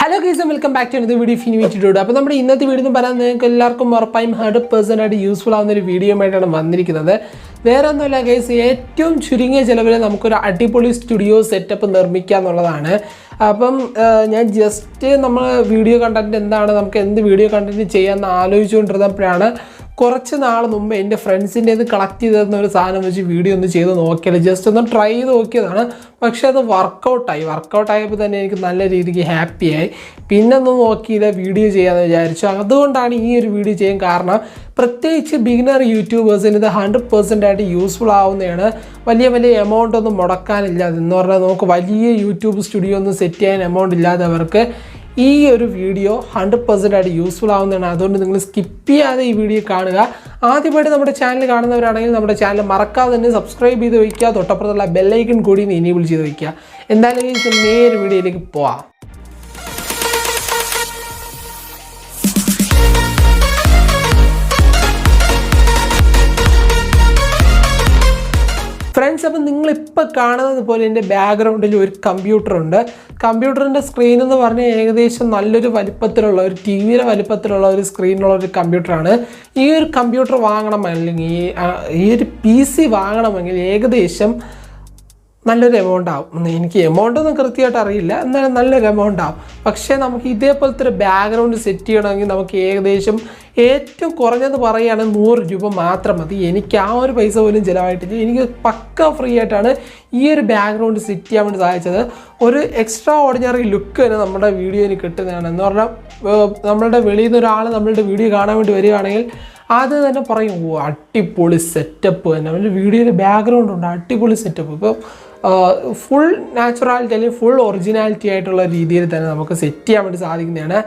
Hello guys and welcome back to another video of Innovative. അപ്പോൾ നമ്മുടെ ഇന്നത്തെ video എന്ന് പറയുന്നത് നിങ്ങൾക്ക് എല്ലാവർക്കും ഉറപ്പായും 100% ആയിട്ട് യൂസ്ഫുൾ ആവുന്ന ഒരു വീഡിയോ ആയിട്ടാണ് വന്നിരിക്കുന്നത്. വേറെ ഒന്നുമില്ല ഗൈസ്, ഏറ്റവും ചുരുങ്ങിയ ചിലവിൽ നമുക്കൊരു അടിപൊളി സ്റ്റുഡിയോ സെറ്റപ്പ് നിർമ്മിക്കുക എന്നുള്ളതാണ്. അപ്പം ഞാൻ ജസ്റ്റ് നമ്മൾ വീഡിയോ കണ്ടന്റ് എന്താണ്, നമുക്ക് എന്ത് വീഡിയോ കണ്ടന്റ് ചെയ്യാമെന്ന് ആലോചിച്ചുകൊണ്ടിരുന്നപ്പോഴാണ് കുറച്ച് നാൾ മുമ്പ് എൻ്റെ ഫ്രണ്ട്സിൻ്റെ ഇത് കളക്ട് ചെയ്ത് തരുന്ന ഒരു സാധനം വെച്ച് വീഡിയോ ഒന്ന് ചെയ്ത് നോക്കിയാൽ ജസ്റ്റ് ഒന്ന് ട്രൈ ചെയ്ത് നോക്കിയതാണ്. പക്ഷേ അത് വർക്കൗട്ടായപ്പോൾ തന്നെ എനിക്ക് നല്ല രീതിക്ക് ഹാപ്പിയായി. പിന്നെ ഒന്നും നോക്കിയില്ല, വീഡിയോ ചെയ്യാമെന്ന് വിചാരിച്ചു. അതുകൊണ്ടാണ് ഈ ഒരു വീഡിയോ ചെയ്യാൻ കാരണം. പ്രത്യേകിച്ച് ബിഗിനർ യൂട്യൂബേഴ്സിന് ഇത് 100% ആയിട്ട് യൂസ്ഫുൾ ആവുന്നതാണ്. വലിയ എമൗണ്ട് ഒന്നും മുടക്കാനില്ല. എന്ന് പറഞ്ഞാൽ നമുക്ക് വലിയ യൂട്യൂബ് സ്റ്റുഡിയോ ഒന്നും സെറ്റ് ചെയ്യാൻ എമൗണ്ട് ഇല്ലാത്തവർക്ക് ഈ ഒരു വീഡിയോ 100% ആയിട്ട് യൂസ്ഫുൾ ആവുന്നതാണ്. അതുകൊണ്ട് നിങ്ങൾ സ്കിപ്പ് ചെയ്യാതെ ഈ വീഡിയോ കാണുക. ആദ്യമായിട്ട് നമ്മുടെ ചാനൽ കാണുന്നവരാണെങ്കിൽ നമ്മുടെ ചാനൽ മറക്കാതെ തന്നെ സബ്സ്ക്രൈബ് ചെയ്ത് വയ്ക്കുക. തൊട്ടപ്പുറത്തുള്ള ബെല്ലൈക്കൺ കൂടി എനേബിൾ ചെയ്ത് വയ്ക്കുക. എന്തായാലും നേരെ വീഡിയോയിലേക്ക് പോവാം. ഫ്രണ്ട്സ്, അപ്പം നിങ്ങളിപ്പോൾ കാണുന്നത് പോലെ എൻ്റെ ബാക്ക്ഗ്രൗണ്ടിൽ ഒരു കമ്പ്യൂട്ടറുണ്ട്. കമ്പ്യൂട്ടറിൻ്റെ സ്ക്രീൻ എന്ന് പറഞ്ഞാൽ ഏകദേശം നല്ലൊരു വലിപ്പത്തിലുള്ള ഒരു ടിവിയുടെ വലിപ്പത്തിലുള്ള ഒരു സ്ക്രീനുള്ള ഒരു കമ്പ്യൂട്ടറാണ്. ഈ ഒരു കമ്പ്യൂട്ടർ വാങ്ങണമെങ്കിൽ ഈ ഒരു PC വാങ്ങണമെങ്കിൽ ഏകദേശം നല്ലൊരു എമൗണ്ട് ആവും. എനിക്ക് എമൗണ്ടൊന്നും കൃത്യമായിട്ട് അറിയില്ല, എന്നാലും നല്ലൊരു എമൗണ്ട് ആവും. പക്ഷേ നമുക്ക് ഇതേപോലത്തെ ഒരു ബാക്ക്ഗ്രൗണ്ട് സെറ്റ് ചെയ്യണമെങ്കിൽ നമുക്ക് ഏകദേശം ഏറ്റവും കുറഞ്ഞത് പറയുകയാണെങ്കിൽ 100 രൂപ മാത്രം മതി. എനിക്ക് ആ ഒരു പൈസ പോലും ചിലവായിട്ടില്ല. എനിക്ക് പക്ക ഫ്രീ ആയിട്ടാണ് ഈ ഒരു ബാക്ക്ഗ്രൗണ്ട് സെറ്റ് ചെയ്യാൻ വേണ്ടി സാധിച്ചത്. ഒരു എക്സ്ട്രാ ഓർഡിനറി ലുക്ക് തന്നെ നമ്മുടെ വീഡിയോയിൽ കിട്ടുന്നതാണ്. എന്ന് പറഞ്ഞാൽ നമ്മളുടെ വെളിയിൽ നിന്ന് ഒരാൾ നമ്മളുടെ വീഡിയോ കാണാൻ വേണ്ടി വരികയാണെങ്കിൽ അത് തന്നെ പറയും, ഓ അടിപൊളി സെറ്റപ്പ് തന്നെ, അവൻ്റെ വീഡിയോയിൽ ബാക്ക്ഗ്രൗണ്ട് ഉണ്ട്, അടിപൊളി സെറ്റപ്പ്. ഇപ്പോൾ ഫുൾ നാച്ചുറാലിറ്റി അല്ലെങ്കിൽ ഫുൾ ഒറിജിനാലിറ്റി ആയിട്ടുള്ള രീതിയിൽ തന്നെ നമുക്ക് സെറ്റ് ചെയ്യാൻ വേണ്ടി സാധിക്കുന്നതാണ്.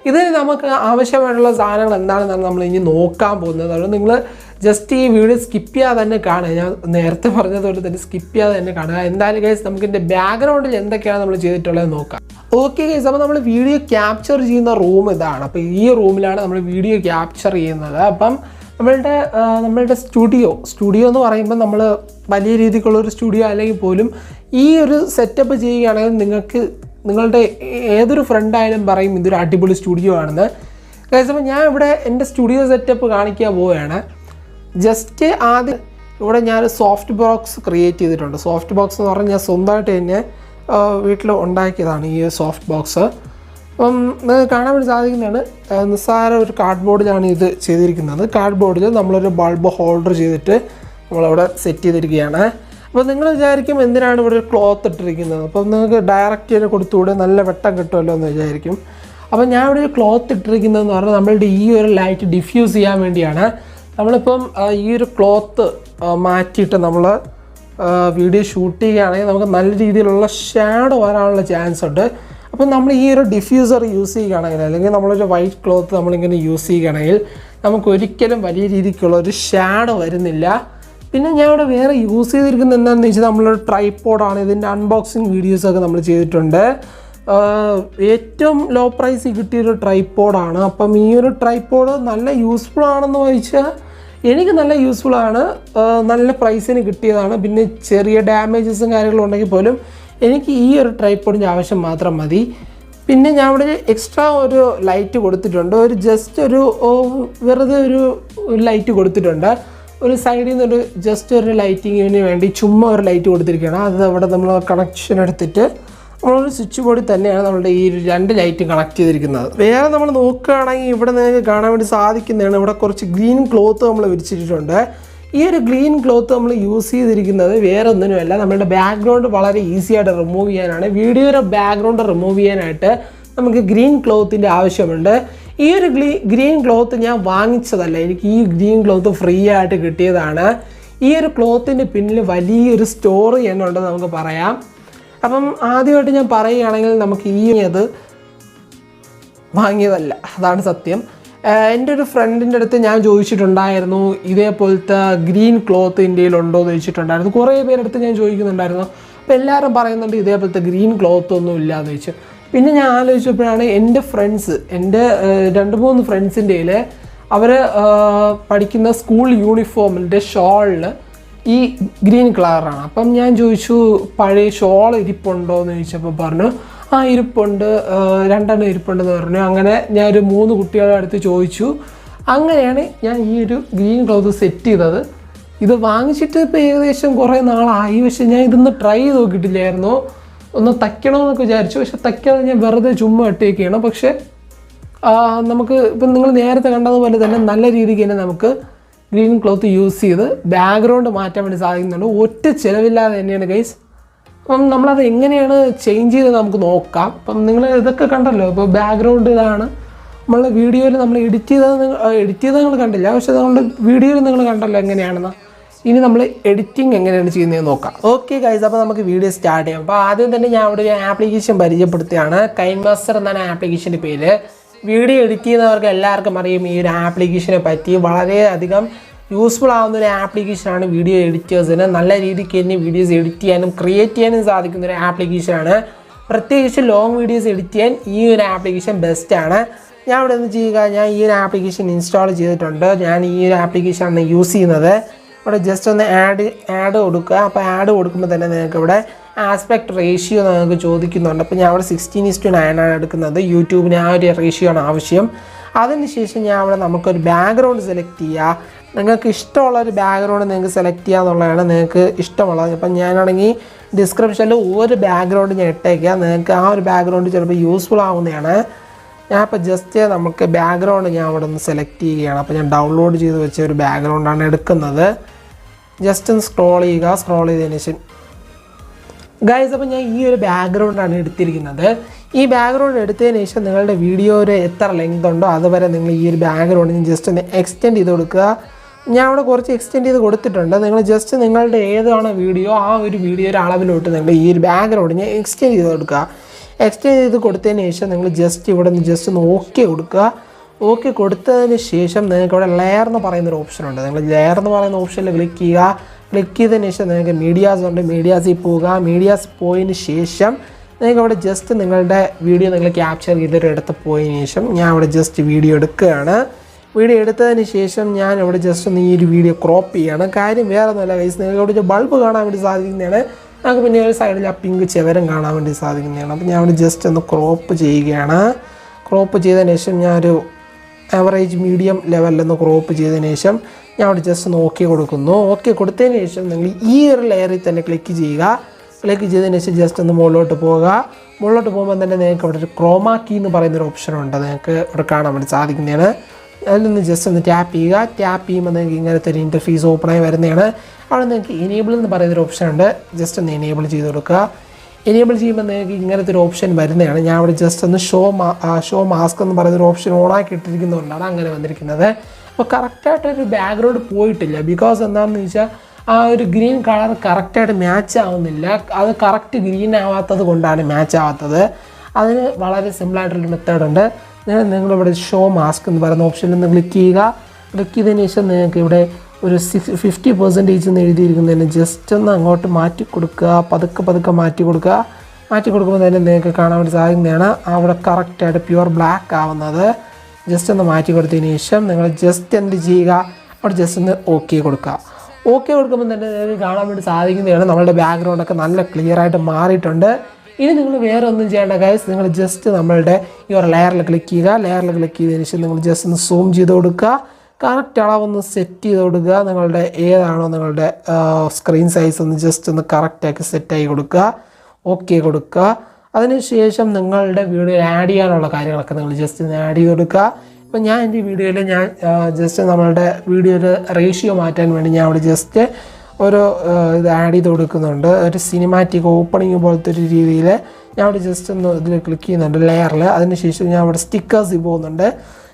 ഇതിന് നമുക്ക് ആവശ്യമായിട്ടുള്ള സാധനങ്ങൾ എന്താണെന്നാണ് നമ്മൾ ഇനി നോക്കാൻ പോകുന്നത്. അതുകൊണ്ട് നിങ്ങൾ ജസ്റ്റ് ഈ വീഡിയോ സ്കിപ്പ് ചെയ്യാതെ തന്നെ കാണുക. ഞാൻ നേരത്തെ പറഞ്ഞതുപോലെ തന്നെ സ്കിപ്പ് ചെയ്യാതെ തന്നെ കാണുക. എന്തായാലും ഗൈസ് നമുക്ക് ഇതിൻ്റെ ബാക്ക്ഗ്രൗണ്ടിൽ എന്തൊക്കെയാണ് നമ്മൾ ചെയ്തിട്ടുള്ളത് നോക്കാം. ഓക്കെ ഗൈസ്, അപ്പോൾ നമ്മൾ വീഡിയോ ക്യാപ്ചർ ചെയ്യുന്ന റൂം ഇതാണ്. അപ്പോൾ ഈ റൂമിലാണ് നമ്മൾ വീഡിയോ ക്യാപ്ചർ ചെയ്യുന്നത്. അപ്പം നമ്മളുടെ സ്റ്റുഡിയോ എന്ന് പറയുമ്പോൾ നമ്മൾ വലിയ രീതിക്കുള്ളൊരു സ്റ്റുഡിയോ അല്ലെങ്കിൽ പോലും ഈ ഒരു സെറ്റപ്പ് ചെയ്യുകയാണെങ്കിൽ നിങ്ങളുടെ ഏതൊരു ഫ്രണ്ടായാലും പറയും ഇതൊരു അടിപൊളി സ്റ്റുഡിയോ ആണെന്ന്. അപ്പോൾ ഞാൻ ഇവിടെ എൻ്റെ സ്റ്റുഡിയോ സെറ്റപ്പ് കാണിക്കാൻ പോവുകയാണ്. ജസ്റ്റ് ആദ്യം ഇവിടെ ഞാൻ സോഫ്റ്റ് ബോക്സ് ക്രിയേറ്റ് ചെയ്തിട്ടുണ്ട്. സോഫ്റ്റ് ബോക്സ് എന്ന് പറഞ്ഞാൽ ഞാൻ സ്വന്തമായിട്ട് തന്നെ വീട്ടിൽ ഉണ്ടാക്കിയതാണ് ഈ സോഫ്റ്റ് ബോക്സ്. അപ്പം നിങ്ങൾക്ക് കാണാൻ വേണ്ടി സാധിക്കുന്നതാണ്. നിസ്സാര ഒരു കാർഡ്ബോർഡിലാണ് ഇത് ചെയ്തിരിക്കുന്നത്. കാർഡ്ബോർഡിൽ നമ്മളൊരു ബൾബ് ഹോൾഡർ ചെയ്തിട്ട് നമ്മളവിടെ സെറ്റ് ചെയ്തിരിക്കുകയാണ്. അപ്പോൾ നിങ്ങൾ വിചാരിക്കും എന്തിനാണ് ഇവിടെ ഒരു ക്ലോത്ത് ഇട്ടിരിക്കുന്നത്, അപ്പം നിങ്ങൾക്ക് ഡയറക്റ്റ് തന്നെ കൊടുത്തുകൂടെ, നല്ല വെട്ടം കിട്ടുമല്ലോ എന്ന് വിചാരിക്കും. അപ്പം ഞാൻ ഇവിടെ ഒരു ക്ലോത്ത് ഇട്ടിരിക്കുന്നതെന്ന് പറഞ്ഞാൽ നമ്മളുടെ ഈ ഒരു ലൈറ്റ് ഡിഫ്യൂസ് ചെയ്യാൻ വേണ്ടിയാണ്. നമ്മളിപ്പം ഈ ഒരു ക്ലോത്ത് മാറ്റിയിട്ട് നമ്മൾ വീഡിയോ ഷൂട്ട് ചെയ്യുകയാണെങ്കിൽ നമുക്ക് നല്ല രീതിയിലുള്ള ഷാഡോ വരാനുള്ള ചാൻസ് ഉണ്ട്. അപ്പം നമ്മൾ ഈ ഒരു ഡിഫ്യൂസർ യൂസ് ചെയ്യുകയാണെങ്കിൽ അല്ലെങ്കിൽ നമ്മളൊരു വൈറ്റ് ക്ലോത്ത് നമ്മളിങ്ങനെ യൂസ് ചെയ്യുകയാണെങ്കിൽ നമുക്ക് ഒരിക്കലും വലിയ രീതിക്കുള്ള ഒരു ഷാഡോ വരുന്നില്ല. പിന്നെ ഞാൻ ഇവിടെ വേറെ യൂസ് ചെയ്തിരിക്കുന്നത് എന്താണെന്ന് വെച്ചാൽ നമ്മളൊരു ട്രൈപോഡാണ്. ഇതിൻ്റെ അൺബോക്സിങ് വീഡിയോസൊക്കെ നമ്മൾ ചെയ്തിട്ടുണ്ട്. ഏറ്റവും ലോ പ്രൈസിൽ കിട്ടിയൊരു ട്രൈപോഡാണ്. അപ്പം ഈ ഒരു ട്രൈപോഡ് നല്ല യൂസ്ഫുൾ ആണെന്ന് ചോദിച്ചാൽ എനിക്ക് നല്ല യൂസ്ഫുൾ ആണ്. നല്ല പ്രൈസിന് കിട്ടിയതാണ്. പിന്നെ ചെറിയ ഡാമേജസും കാര്യങ്ങളും ഉണ്ടെങ്കിൽ പോലും എനിക്ക് ഈ ഒരു ട്രൈപോഡിൻ്റെ ആവശ്യം മാത്രം മതി. പിന്നെ ഞാൻ ഇവിടെ എക്സ്ട്രാ ഒരു ലൈറ്റ് കൊടുത്തിട്ടുണ്ട്. ഒരു ജസ്റ്റ് ഒരു വെറുതെ ഒരു ലൈറ്റ് കൊടുത്തിട്ടുണ്ട്. ഒരു സൈഡിൽ നിന്നൊരു ജസ്റ്റ് ഒരു ലൈറ്റിങ്ങിന് വേണ്ടി ചുമ്മാ ഒരു ലൈറ്റ് കൊടുത്തിരിക്കുകയാണ്. അത് അവിടെ നമ്മൾ കണക്ഷൻ എടുത്തിട്ട് നമ്മളൊരു സ്വിച്ച് ബോർഡിൽ തന്നെയാണ് നമ്മളുടെ ഈ 2 ലൈറ്റ് കണക്ട് ചെയ്തിരിക്കുന്നത്. വേറെ നമ്മൾ നോക്കുകയാണെങ്കിൽ ഇവിടെ നിങ്ങൾക്ക് കാണാൻ വേണ്ടി സാധിക്കുന്നതാണ്, ഇവിടെ കുറച്ച് ഗ്രീൻ ക്ലോത്ത് നമ്മൾ വിരിച്ചിട്ടുണ്ട്. ഈ ഒരു ഗ്രീൻ ക്ലോത്ത് നമ്മൾ യൂസ് ചെയ്തിരിക്കുന്നത് വേറെ ഒന്നിനുമല്ല, നമ്മളുടെ ബാക്ക്ഗ്രൗണ്ട് വളരെ ഈസി ആയിട്ട് റിമൂവ് ചെയ്യാനാണ്. വീഡിയോയുടെ ബാക്ക്ഗ്രൗണ്ട് റിമൂവ് ചെയ്യാനായിട്ട് നമുക്ക് ഗ്രീൻ ക്ലോത്തിൻ്റെ ആവശ്യമുണ്ട്. ഈ ഒരു ഗ്രീൻ ക്ലോത്ത് ഞാൻ വാങ്ങിച്ചതല്ല, എനിക്ക് ഈ ഗ്രീൻ ക്ലോത്ത് ഫ്രീ ആയിട്ട് കിട്ടിയതാണ്. ഈ ഒരു ക്ലോത്തിൻ്റെ പിന്നിൽ വലിയൊരു സ്റ്റോറി എന്നുണ്ടെന്ന് നമുക്ക് പറയാം. അപ്പം ആദ്യമായിട്ട് ഞാൻ പറയുകയാണെങ്കിൽ നമുക്ക് അത് വാങ്ങിയതല്ല, അതാണ് സത്യം. എൻ്റെ ഒരു ഫ്രണ്ടിൻ്റെ അടുത്ത് ഞാൻ ചോദിച്ചിട്ടുണ്ടായിരുന്നു ഇതേപോലത്തെ ഗ്രീൻ ക്ലോത്ത് ഇന്ത്യയിലുണ്ടോ എന്ന് ചോദിച്ചിട്ടുണ്ടായിരുന്നു. കുറേ പേരെടുത്ത് ഞാൻ ചോദിക്കുന്നുണ്ടായിരുന്നു. അപ്പോൾ എല്ലാവരും പറയുന്നുണ്ട് ഇതേപോലത്തെ ഗ്രീൻ ക്ലോത്ത് ഒന്നും ഇല്ല എന്ന് ചോദിച്ചു. പിന്നെ ഞാൻ ആലോചിച്ചപ്പോഴാണ് എൻ്റെ 2-3 ഫ്രണ്ട്സിൻ്റെ കയ്യിൽ അവർ പഠിക്കുന്ന സ്കൂൾ യൂണിഫോമിൻ്റെ ഷോളിൽ ഈ ഗ്രീൻ കളറാണ്. അപ്പം ഞാൻ ചോദിച്ചു പഴയ ഷോൾ ഇരിപ്പുണ്ടോ എന്ന് ചോദിച്ചപ്പോൾ പറഞ്ഞു ആ ഇരിപ്പുണ്ട്, 2 എണ്ണം ഇരിപ്പുണ്ടെന്ന് പറഞ്ഞു. അങ്ങനെ ഞാനൊരു 3 കുട്ടികളുടെ അടുത്ത് ചോദിച്ചു. അങ്ങനെയാണ് ഞാൻ ഈ ഒരു ഗ്രീൻ ക്ലോത്ത് സെറ്റ് ചെയ്തത്. ഇത് വാങ്ങിച്ചിട്ട് ഇപ്പോൾ ഏകദേശം കുറേ നാളായി. പക്ഷേ ഞാൻ ഇതൊന്ന് ട്രൈ ചെയ്ത് നോക്കിയിട്ടില്ലായിരുന്നു. ഒന്ന് തയ്ക്കണമെന്നൊക്കെ വിചാരിച്ചു. പക്ഷേ തയ്ക്കാതെ ഞാൻ വെറുതെ ചുമ്മാ ഇട്ടേക്കാണ്. പക്ഷേ നമുക്ക് ഇപ്പം നിങ്ങൾ നേരത്തെ കണ്ടതുപോലെ തന്നെ നല്ല രീതിക്ക് തന്നെ നമുക്ക് ഗ്രീൻ ക്ലോത്ത് യൂസ് ചെയ്ത് ബാക്ക്ഗ്രൗണ്ട് മാറ്റാൻ വേണ്ടി സാധിക്കുന്നുണ്ട്. ഒറ്റ ചിലവില്ലാതെ തന്നെയാണ് ഗൈസ്. അപ്പം നമ്മളത് എങ്ങനെയാണ് ചേഞ്ച് ചെയ്ത് നമുക്ക് നോക്കാം. അപ്പം നിങ്ങൾ ഇതൊക്കെ കണ്ടല്ലോ. ഇപ്പോൾ ബാക്ക്ഗ്രൗണ്ട് ഇതാണ്. നമ്മളുടെ വീഡിയോയിൽ നമ്മൾ എഡിറ്റ് ചെയ്തത് നിങ്ങൾ കണ്ടില്ല. പക്ഷേ നമ്മുടെ വീഡിയോയിൽ നിങ്ങൾ കണ്ടല്ലോ എങ്ങനെയാണെന്ന്. ഇനി നമ്മൾ എഡിറ്റിംഗ് എങ്ങനെയാണ് ചെയ്യുന്നതെന്ന് നോക്കാം. ഓക്കെ ഗൈസ്, അപ്പോൾ നമുക്ക് വീഡിയോ സ്റ്റാർട്ട് ചെയ്യാം. അപ്പോൾ ആദ്യം തന്നെ ഞാൻ അവിടെ ഒരു ആപ്ലിക്കേഷൻ പരിചയപ്പെടുത്തുകയാണ്. കൈൻമാസ്റ്റർ എന്നാണ് ആപ്ലിക്കേഷൻ്റെ പേര്. വീഡിയോ എഡിറ്റ് ചെയ്യുന്നവർക്ക് എല്ലാവർക്കും അറിയും ഈ ഒരു ആപ്ലിക്കേഷനെ പറ്റി. വളരെയധികം യൂസ്ഫുൾ ആവുന്ന ഒരു ആപ്ലിക്കേഷനാണ് വീഡിയോ എഡിറ്റേഴ്സിന്. നല്ല രീതിക്ക് തന്നെ വീഡിയോസ് എഡിറ്റ് ചെയ്യാനും ക്രിയേറ്റ് ചെയ്യാനും സാധിക്കുന്ന ഒരു ആപ്ലിക്കേഷനാണ്. പ്രത്യേകിച്ച് ലോങ് വീഡിയോസ് എഡിറ്റ് ചെയ്യാൻ ഈ ഒരു ആപ്ലിക്കേഷൻ ബെസ്റ്റാണ്. ഞാൻ ഇവിടെ ഒന്ന് ചെയ്യുക, ഞാൻ ഈ ഒരു ആപ്ലിക്കേഷൻ ഇൻസ്റ്റാൾ ചെയ്തിട്ടുണ്ട്. ഞാൻ ഈ ഒരു ആപ്ലിക്കേഷനാണ് യൂസ് ചെയ്യുന്നത്. ഇവിടെ ജസ്റ്റ് ഒന്ന് ആഡ് കൊടുക്കുക. അപ്പോൾ ആഡ് കൊടുക്കുമ്പോൾ തന്നെ നിങ്ങൾക്ക് ഇവിടെ ആസ്പെക്ട് റേഷ്യോ നിങ്ങൾക്ക് ചോദിക്കുന്നുണ്ട്. അപ്പോൾ ഞാൻ അവിടെ 16:9 ആണ് എടുക്കുന്നത്. യൂട്യൂബിന് ആ ഒരു റേഷ്യോ ആണ് ആവശ്യം. അതിനുശേഷം ഞാൻ അവിടെ നമുക്കൊരു ബാക്ക്ഗ്രൗണ്ട് സെലക്ട് ചെയ്യുക. നിങ്ങൾക്ക് ഇഷ്ടമുള്ളൊരു ബാക്ക്ഗ്രൗണ്ട് നിങ്ങൾക്ക് സെലക്ട് ചെയ്യുക എന്നുള്ളതാണ് നിങ്ങൾക്ക് ഇഷ്ടമുള്ളത്. അപ്പം ഞാനാണെങ്കിൽ ഡിസ്ക്രിപ്ഷനിൽ ഒരു ബാക്ക്ഗ്രൗണ്ട് ഞാൻ ഇട്ടേക്കുക. നിങ്ങൾക്ക് ആ ഒരു ബാക്ക്ഗ്രൗണ്ട് ചിലപ്പോൾ യൂസ്ഫുൾ ആവുന്നതാണ്. ഞാൻ ഇപ്പോൾ ജസ്റ്റ് നമുക്ക് ബാക്ക്ഗ്രൗണ്ട് ഞാൻ അവിടെ ഒന്ന് സെലക്ട് ചെയ്യുകയാണ്. അപ്പോൾ ഞാൻ ഡൗൺലോഡ് ചെയ്ത് വെച്ച ഒരു ബാക്ക്ഗ്രൗണ്ടാണ് എടുക്കുന്നത്. ജസ്റ്റ് ഒന്ന് സ്ക്രോൾ ചെയ്യുക. സ്ക്രോൾ ചെയ്തതിന് ശേഷം ഗൈസ്, അപ്പോൾ ഞാൻ ഈ ഒരു ബാക്ക്ഗ്രൗണ്ടാണ് എടുത്തിരിക്കുന്നത്. ഈ ബാക്ക്ഗ്രൗണ്ട് എടുത്തതിന് ശേഷം നിങ്ങളുടെ വീഡിയോയിൽ എത്ര ലെങ്ത് ഉണ്ടോ അതുവരെ നിങ്ങൾ ഈ ഒരു ബാക്ക്ഗ്രൗണ്ട് ജസ്റ്റ് ഒന്ന് എക്സ്റ്റെൻഡ് ചെയ്ത് കൊടുക്കുക. ഞാൻ അവിടെ കുറച്ച് എക്സ്റ്റെൻഡ് ചെയ്ത് കൊടുത്തിട്ടുണ്ട്. നിങ്ങൾ ജസ്റ്റ് നിങ്ങളുടെ ഏതാണോ വീഡിയോ ആ ഒരു വീഡിയോയുടെ അളവിലോട്ട് നിങ്ങൾ ഈ ഒരു ബാക്ക്ഗ്രൗണ്ട് ഞാൻ എക്സ്റ്റെൻഡ് ചെയ്ത് കൊടുക്കുക. എക്സ്റ്റെൻഡ് ചെയ്ത് കൊടുത്തതിന് ശേഷം നിങ്ങൾ ജസ്റ്റ് ഇവിടെ നിന്ന് ജസ്റ്റ് ഒന്ന് ഓക്കെ കൊടുക്കുക. ഓക്കെ കൊടുത്തതിന് ശേഷം നിങ്ങൾക്ക് ഇവിടെ ലെയർ എന്ന് പറയുന്നൊരു ഓപ്ഷൻ ഉണ്ട്. നിങ്ങൾ ലെയർ എന്ന് പറയുന്ന ഓപ്ഷനിൽ ക്ലിക്ക് ചെയ്യുക. ക്ലിക്ക് ചെയ്തതിന് ശേഷം നിങ്ങൾക്ക് മീഡിയാസ് ഉണ്ട്. മീഡിയാസിൽ പോവുക. മീഡിയാസ് പോയതിന് ശേഷം നിങ്ങൾക്ക് അവിടെ ജസ്റ്റ് നിങ്ങളുടെ വീഡിയോ നിങ്ങൾ ക്യാപ്ചർ ചെയ്തിട്ട് എടുത്ത് പോയതിന് ശേഷം ഞാൻ അവിടെ ജസ്റ്റ് വീഡിയോ എടുക്കുകയാണ്. വീഡിയോ എടുത്തതിന് ശേഷം ഞാൻ ഇവിടെ ജസ്റ്റ് ഒന്ന് ഈ ഒരു വീഡിയോ ക്രോപ്പ് ചെയ്യുകയാണ്. കാര്യം വേറെ ഒന്നുമല്ല ഗൈസ്, നിങ്ങൾക്ക് അവിടെ ഒരു ബൾബ് കാണാൻ വേണ്ടി സാധിക്കുന്നതാണ്. നമുക്ക് പിന്നെ ഒരു സൈഡിൽ ആ പിങ്ക് ചെവരം കാണാൻ വേണ്ടി സാധിക്കുന്നതാണ്. അപ്പോൾ ഞാൻ അവിടെ ജസ്റ്റ് ഒന്ന് ക്രോപ്പ് ചെയ്യുകയാണ്. ക്രോപ്പ് ചെയ്തതിന് ശേഷം ഞാനൊരു ആവറേജ് മീഡിയം ലെവലിലൊന്ന് ക്രോപ്പ് ചെയ്തതിന് ശേഷം ഞാൻ അവിടെ ജസ്റ്റ് ഒന്ന് ഓക്കെ കൊടുക്കുന്നു. ഓക്കെ കൊടുത്തതിന് ശേഷം നിങ്ങൾ ഈ ഒരു ലെയറിൽ തന്നെ ക്ലിക്ക് ചെയ്യുക. ക്ലിക്ക് ചെയ്തതിന് ശേഷം ജസ്റ്റ് ഒന്ന് മുകളിലോട്ട് പോവുക. മുകളിലോട്ട് പോകുമ്പോൾ തന്നെ നിങ്ങൾക്ക് ഇവിടെ ഒരു ക്രോമാ കീ എന്ന് പറയുന്നൊരു ഓപ്ഷൻ ഉണ്ട്. നിങ്ങൾക്ക് ഇവിടെ കാണാൻ വേണ്ടി സാധിക്കുന്നതാണ്. അതിൽ നിന്ന് ജസ്റ്റ് ഒന്ന് ടാപ്പ് ചെയ്യുക. ടാപ്പ് ചെയ്യുമ്പോൾ നിങ്ങൾക്ക് ഇങ്ങനത്തെ ഒരു ഇൻ്റർഫേസ് ഓപ്പണായി വരുന്നതാണ്. അവിടെ നിങ്ങൾക്ക് എനേബിൾ എന്ന് പറയുന്നൊരു ഓപ്ഷൻ ഉണ്ട്. ജസ്റ്റ് ഒന്ന് എനേബിൾ ചെയ്ത് കൊടുക്കുക. എനേബിൾ ചെയ്യുമ്പോൾ നിങ്ങൾക്ക് ഇങ്ങനത്തെ ഒരു ഓപ്ഷൻ വരുന്നതാണ്. ഞാൻ അവിടെ ജസ്റ്റ് ഒന്ന് ഷോ മാസ്ക് എന്ന് പറയുന്നൊരു ഓപ്ഷൻ ഓണാക്കി ഇട്ടിരിക്കുന്നതുകൊണ്ടാണ് അങ്ങനെ വന്നിരിക്കുന്നത്. അപ്പോൾ കറക്റ്റായിട്ടൊരു ബാക്ക്ഗ്രൗണ്ട് പോയിട്ടില്ല. ബിക്കോസ് എന്താണെന്ന് വെച്ചാൽ ആ ഒരു ഗ്രീൻ കളർ കറക്റ്റായിട്ട് മാച്ച് ആവുന്നില്ല. അത് കറക്റ്റ് ഗ്രീൻ ആവാത്തത് കൊണ്ടാണ് മാച്ച് ആവാത്തത്. അതിന് വളരെ സിമ്പിളായിട്ടുള്ളൊരു മെത്തേഡുണ്ട്. നിങ്ങളിവിടെ ഷോ മാസ്ക് എന്ന് പറയുന്ന ഓപ്ഷനിൽ നിന്ന് ക്ലിക്ക് ചെയ്യുക. ക്ലിക്ക് ചെയ്തതിന് ശേഷം നിങ്ങൾക്ക് ഇവിടെ ഒരു 50% എന്ന് എഴുതിയിരിക്കുന്നതിന് ജസ്റ്റ് ഒന്ന് അങ്ങോട്ട് മാറ്റി കൊടുക്കുക. പതുക്കെ മാറ്റി കൊടുക്കുക. മാറ്റി കൊടുക്കുമ്പോൾ തന്നെ നിങ്ങൾക്ക് കാണാൻ വേണ്ടി സാധിക്കുന്നതാണ് അവിടെ കറക്റ്റായിട്ട് പ്യുവർ ബ്ലാക്ക് ആവുന്നത്. ജസ്റ്റ് ഒന്ന് മാറ്റി കൊടുത്തതിന് ശേഷം നിങ്ങൾ ജസ്റ്റ് എന്ത് ചെയ്യുക, അവിടെ ജസ്റ്റ് ഒന്ന് ഓക്കെ കൊടുക്കുക. ഓക്കെ കൊടുക്കുമ്പോൾ തന്നെ നിങ്ങൾക്ക് കാണാൻ വേണ്ടി സാധിക്കുന്നതാണ് നമ്മളുടെ ബാക്ക്ഗ്രൗണ്ടൊക്കെ നല്ല ക്ലിയർ ആയിട്ട് മാറിയിട്ടുണ്ട്. ഇനി നിങ്ങൾ വേറെ ഒന്നും ചെയ്യേണ്ട ഗൈസ്, നിങ്ങൾ ജസ്റ്റ് നമ്മളുടെ ഈ ഒരു ലെയറിൽ ക്ലിക്ക് ചെയ്യുക. ലെയറിൽ ക്ലിക്ക് ചെയ്തതിന് ശേഷം നിങ്ങൾ ജസ്റ്റ് ഒന്ന് സൂം ചെയ്ത് കൊടുക്കുക. കറക്റ്റ് അളവൊന്ന് സെറ്റ് ചെയ്ത് കൊടുക്കുക. നിങ്ങളുടെ ഏതാണോ നിങ്ങളുടെ സ്ക്രീൻ സൈസ് ഒന്ന് ജസ്റ്റ് ഒന്ന് കറക്റ്റാക്കി സെറ്റായി കൊടുക്കുക. ഓക്കെ കൊടുക്കുക. അതിനുശേഷം നിങ്ങളുടെ വീഡിയോ ആഡ് ചെയ്യാനുള്ള കാര്യങ്ങളൊക്കെ നിങ്ങൾ ജസ്റ്റ് ഒന്ന് ആഡ് ചെയ്ത് കൊടുക്കുക. ഇപ്പം ഞാൻ എൻ്റെ വീഡിയോയിൽ ഞാൻ ജസ്റ്റ് നമ്മളുടെ വീഡിയോയിൽ റേഷ്യോ മാറ്റാൻ വേണ്ടി ഞാൻ അവിടെ ജസ്റ്റ് ഒരു ഇത് ആഡ് ചെയ്ത് കൊടുക്കുന്നുണ്ട്. ഒരു സിനിമാറ്റിക് ഓപ്പണിങ് പോലത്തെ ഒരു രീതിയിൽ ഞാൻ അവിടെ ജസ്റ്റ് ഒന്ന് ഇതിൽ ക്ലിക്ക് ചെയ്യുന്നുണ്ട് ലെയറിൽ. അതിനുശേഷം ഞാൻ അവിടെ സ്റ്റിക്കേഴ്സിൽ പോകുന്നുണ്ട്.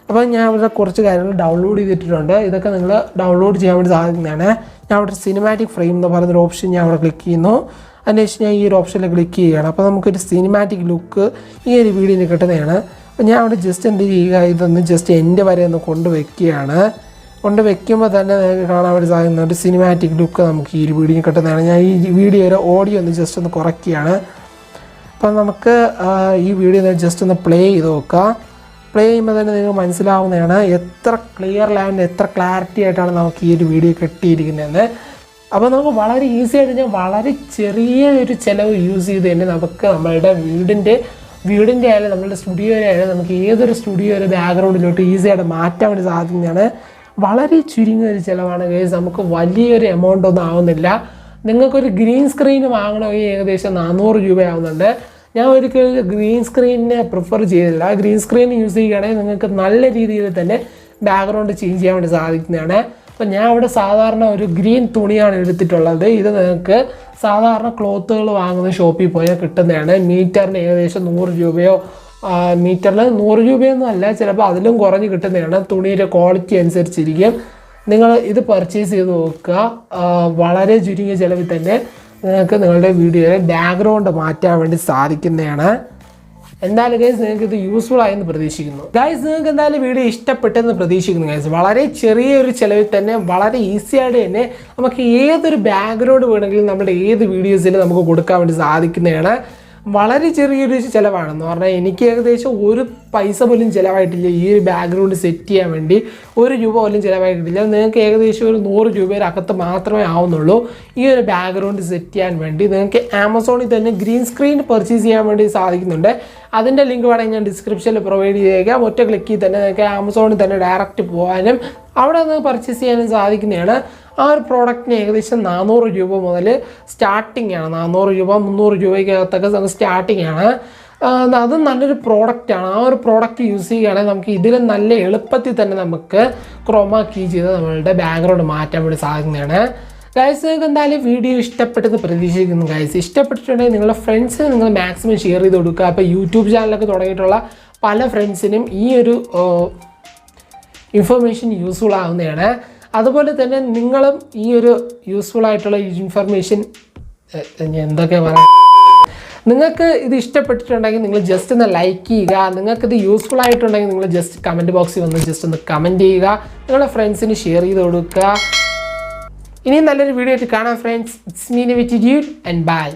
അപ്പോൾ ഞാൻ അവിടെ കുറച്ച് കാര്യങ്ങൾ ഡൗൺലോഡ് ചെയ്തിട്ടുണ്ട്. ഇതൊക്കെ നിങ്ങൾ ഡൗൺലോഡ് ചെയ്യാൻ വേണ്ടി സാധിക്കുന്നതാണ്. ഞാൻ അവിടെ സിനിമാറ്റിക് ഫ്രെയിം എന്ന് പറയുന്നൊരു ഓപ്ഷൻ ഞാൻ അവിടെ ക്ലിക്ക് ചെയ്യുന്നു. അതിനുശേഷം ഞാൻ ഈ ഒരു ഓപ്ഷനിൽ ക്ലിക്ക് ചെയ്യുകയാണ്. അപ്പോൾ നമുക്കൊരു സിനിമാറ്റിക് ലുക്ക് ഈ ഒരു വീഡിയോയിൽ കിട്ടുന്നതാണ്. അപ്പോൾ ഞാൻ അവിടെ ജസ്റ്റ് എന്ത് ചെയ്യുക, ഇതൊന്ന് ജസ്റ്റ് എൻ്റെ വരെ ഒന്ന് കൊണ്ടുവയ്ക്കുകയാണ്. കൊണ്ടുവയ്ക്കുമ്പോൾ തന്നെ നിങ്ങൾക്ക് കാണാൻ വേണ്ടി സാധിക്കുന്ന ഒരു സിനിമാറ്റിക് ലുക്ക് നമുക്ക് ഈ ഒരു വീഡിയോയിൽ കിട്ടുന്നതാണ്. ഞാൻ ഈ വീഡിയോയുടെ ഓഡിയോ ഒന്ന് ജസ്റ്റ് ഒന്ന് കുറയ്ക്കുകയാണ്. അപ്പോൾ നമുക്ക് ഈ വീഡിയോ ജസ്റ്റ് ഒന്ന് പ്ലേ ചെയ്ത് നോക്കാം. പ്ലേ ചെയ്യുമ്പോൾ തന്നെ നിങ്ങൾക്ക് മനസ്സിലാവുന്നതാണ് എത്ര ക്ലിയർ ലാൻഡ് എത്ര ക്ലാരിറ്റി ആയിട്ടാണ് നമുക്ക് ഈ ഒരു വീഡിയോ കിട്ടിയിരിക്കുന്നതെന്ന്. അപ്പോൾ നമുക്ക് വളരെ ഈസി ആയിട്ട് ഞാൻ വളരെ ചെറിയ ഒരു ചിലവ് യൂസ് ചെയ്ത് തന്നെ നമുക്ക് നമ്മളുടെ വീടിൻ്റെ വീടിൻ്റെ ആയാലും നമ്മുടെ സ്റ്റുഡിയോയിലെ ആയാലും നമുക്ക് ഏതൊരു സ്റ്റുഡിയോ ഒരു ബാക്ക്ഗ്രൗണ്ടിലോട്ട് ഈസിയായിട്ട് മാറ്റാൻ വേണ്ടി സാധിക്കുന്നതാണ്. വളരെ ചുരുങ്ങിയ ഒരു ചിലവാണ് ഗൈസ്, നമുക്ക് വലിയൊരു എമൗണ്ട് ഒന്നും ആവുന്നില്ല. നിങ്ങൾക്കൊരു ഗ്രീൻ സ്ക്രീൻ വാങ്ങണമെങ്കിൽ ഏകദേശം 400 രൂപയാവുന്നുണ്ട്. ഞാൻ ഒരിക്കലും ഗ്രീൻ സ്ക്രീനിനെ പ്രിഫർ ചെയ്തില്ല. ഗ്രീൻ സ്ക്രീൻ യൂസ് ചെയ്യുകയാണെങ്കിൽ നിങ്ങൾക്ക് നല്ല രീതിയിൽ തന്നെ ബാക്ക്ഗ്രൗണ്ട് ചേഞ്ച് ചെയ്യാൻ വേണ്ടി സാധിക്കുന്നതാണ്. അപ്പോൾ ഞാൻ ഇവിടെ സാധാരണ ഒരു ഗ്രീൻ തുണിയാണ് എടുത്തിട്ടുള്ളത്. ഇത് നിങ്ങൾക്ക് സാധാരണ ക്ലോത്തുകൾ വാങ്ങുന്ന ഷോപ്പിൽ പോയാൽ കിട്ടുന്നതാണ്. മീറ്ററിന് ഏകദേശം 100 രൂപയോ, മീറ്ററിൽ 100 രൂപയൊന്നും അല്ല, ചിലപ്പോൾ അതിലും കുറഞ്ഞ് കിട്ടുന്നതാണ്. തുണിയുടെ ക്വാളിറ്റി അനുസരിച്ചിരിക്കും. നിങ്ങൾ ഇത് പർച്ചേസ് ചെയ്ത് നോക്കുക. വളരെ ചുരുങ്ങിയ ചിലവിൽ തന്നെ നിങ്ങൾക്ക് നിങ്ങളുടെ വീഡിയോയിൽ ബാക്ക്ഗ്രൗണ്ട് മാറ്റാൻ വേണ്ടി സാധിക്കുന്നതാണ്. എന്തായാലും ഗൈസ് നിങ്ങൾക്ക് ഇത് യൂസ്ഫുൾ ആയെന്ന് പ്രതീക്ഷിക്കുന്നു. ഗൈസ് നിങ്ങൾക്ക് എന്തായാലും വീഡിയോ ഇഷ്ടപ്പെട്ടെന്ന് പ്രതീക്ഷിക്കുന്നു ഗൈസ്. വളരെ ചെറിയൊരു ചിലവിൽ തന്നെ വളരെ ഈസി ആയിട്ട് തന്നെ നമുക്ക് ഏതൊരു ബാക്ക്ഗ്രൗണ്ട് വേണമെങ്കിലും നമ്മുടെ ഏത് വീഡിയോസിലും നമുക്ക് കൊടുക്കാൻ വേണ്ടി സാധിക്കുന്നതാണ്. വളരെ ചെറിയൊരു ചിലവാണെന്ന് പറഞ്ഞാൽ എനിക്ക് ഏകദേശം ഒരു പൈസ പോലും ചിലവായിട്ടില്ല ഈ ഒരു ബാക്ക്ഗ്രൗണ്ട് സെറ്റ് ചെയ്യാൻ വേണ്ടി. 1 രൂപ പോലും ചിലവായിട്ടില്ല. നിങ്ങൾക്ക് ഏകദേശം ഒരു 100 രൂപയുടെ അകത്ത് മാത്രമേ ആവുന്നുള്ളൂ ഈ ഒരു ബാക്ക്ഗ്രൗണ്ട് സെറ്റ് ചെയ്യാൻ വേണ്ടി. നിങ്ങൾക്ക് ആമസോണിൽ തന്നെ ഗ്രീൻ സ്ക്രീൻ പർച്ചേസ് ചെയ്യാൻ വേണ്ടി സാധിക്കുന്നുണ്ട്. അതിൻ്റെ ലിങ്ക് വേണമെങ്കിൽ ഞാൻ ഡിസ്ക്രിപ്ഷനിൽ പ്രൊവൈഡ് ചെയ്തേക്കാം. ഒറ്റ ക്ലിക്കിൽ തന്നെ നിങ്ങൾക്ക് ആമസോണിൽ തന്നെ ഡയറക്റ്റ് പോകാനും അവിടെ നിന്ന് പർച്ചേസ് ചെയ്യാനും സാധിക്കുന്നതാണ്. ആ ഒരു പ്രോഡക്റ്റിന് ഏകദേശം 400 രൂപ മുതൽ സ്റ്റാർട്ടിംഗ് ആണ്. 400 രൂപ 300 രൂപയ്ക്കകത്തൊക്കെ നമുക്ക് സ്റ്റാർട്ടിംഗ് ആണ്. അതും നല്ലൊരു പ്രോഡക്റ്റാണ്. ആ ഒരു പ്രോഡക്റ്റ് യൂസ് ചെയ്യുകയാണെങ്കിൽ നമുക്ക് ഇതിലും നല്ല എളുപ്പത്തിൽ തന്നെ നമുക്ക് ക്രോമാ കീ ചെയ്ത് നമ്മളുടെ ബാക്ക്ഗ്രൗണ്ട് മാറ്റാൻ വേണ്ടി സാധിക്കുന്നതാണ്. ഗൈസ് നിങ്ങൾക്ക് എന്തായാലും വീഡിയോ ഇഷ്ടപ്പെട്ടെന്ന് പ്രതീക്ഷിക്കുന്നു. ഗൈസ് ഇഷ്ടപ്പെട്ടിട്ടുണ്ടെങ്കിൽ നിങ്ങളുടെ ഫ്രണ്ട്സിന് നിങ്ങൾ മാക്സിമം ഷെയർ ചെയ്ത് കൊടുക്കുക. അപ്പോൾ യൂട്യൂബ് ചാനലൊക്കെ തുടങ്ങിയിട്ടുള്ള പല ഫ്രണ്ട്സിനും ഈ ഒരു ഇൻഫർമേഷൻ യൂസ്ഫുൾ ആവുന്നതാണ്. അതുപോലെ തന്നെ നിങ്ങളും ഈ ഒരു യൂസ്ഫുൾ ആയിട്ടുള്ള ഇൻഫർമേഷൻ എന്തൊക്കെ പറയാം, നിങ്ങൾക്ക് ഇത് ഇഷ്ടപ്പെട്ടിട്ടുണ്ടെങ്കിൽ നിങ്ങൾ ജസ്റ്റ് ഒന്ന് ലൈക്ക് ചെയ്യുക. നിങ്ങൾക്കിത് യൂസ്ഫുൾ ആയിട്ടുണ്ടെങ്കിൽ നിങ്ങൾ ജസ്റ്റ് കമൻറ്റ് ബോക്സിൽ വന്ന് ജസ്റ്റ് ഒന്ന് കമൻറ്റ് ചെയ്യുക. നിങ്ങളുടെ ഫ്രണ്ട്സിന് ഷെയർ ചെയ്ത് കൊടുക്കുക. ഇനിയും നല്ലൊരു വീഡിയോ ആയിട്ട് കാണാം ഫ്രണ്ട്സ്. ഇറ്റ്സ് മീ നെവിറ്റി ഡ്യൂഡ് ആൻഡ് ബൈ.